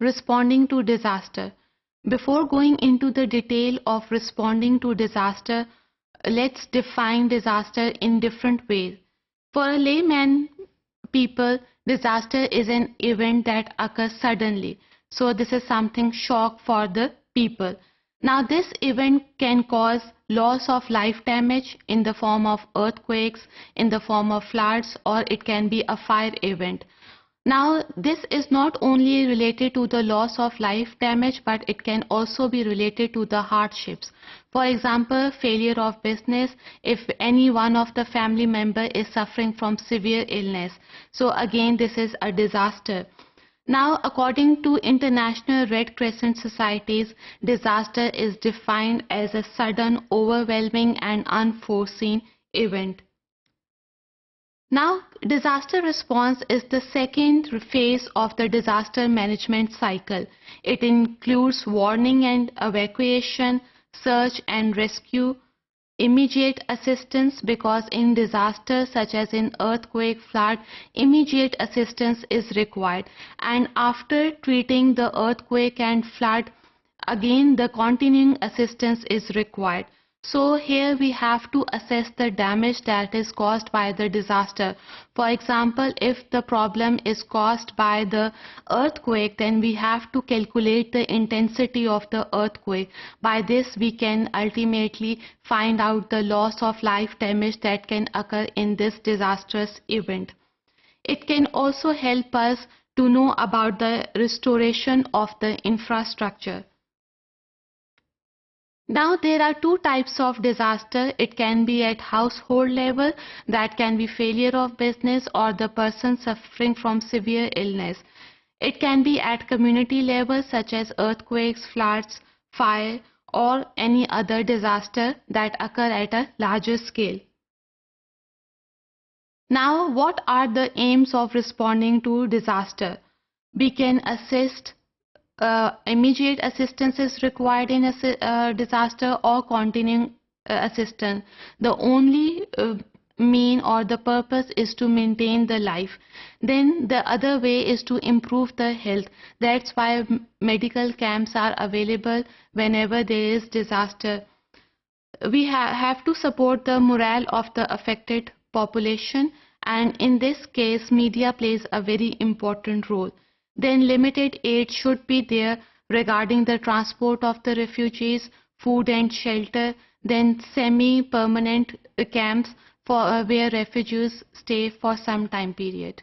responding to disaster. Before going into the detail of responding to disaster, let's define disaster in different ways. For a layman people, disaster is an event that occurs suddenly. So this is something shock for the people. Now this event can cause loss of life damage in the form of earthquakes, in the form of floods, or it can be a fire event. Now this is not only related to the loss of life damage, but it can also be related to the hardships. For example, failure of business if any one of the family member is suffering from severe illness. So again, this is a disaster. Now, according to International Red Crescent Societies, disaster is defined as a sudden, overwhelming and unforeseen event. Now, disaster response is the second phase of the disaster management cycle. It includes warning and evacuation, search and rescue, immediate assistance, because in disasters such as in earthquake, flood, immediate assistance is required. And after treating the earthquake and flood, again the continuing assistance is required. So here we have to assess the damage that is caused by the disaster. For example, if the problem is caused by the earthquake, then we have to calculate the intensity of the earthquake. By this we can ultimately find out the loss of life damage that can occur in this disastrous event. It can also help us to know about the restoration of the infrastructure. Now there are two types of disaster. It can be at household level, that can be failure of business or the person suffering from severe illness. It can be at community level such as earthquakes, floods, fire or any other disaster that occur at a larger scale. Now what are the aims of responding to disaster? We can assist. Immediate assistance is required in a disaster or continuing assistance. The only mean or the purpose is to maintain the life. Then the other way is to improve the health. That's why medical camps are available whenever there is disaster. We have to support the morale of the affected population, and in this case media plays a very important role. Then limited aid should be there regarding the transport of the refugees, food and shelter, then semi-permanent camps for where refugees stay for some time period.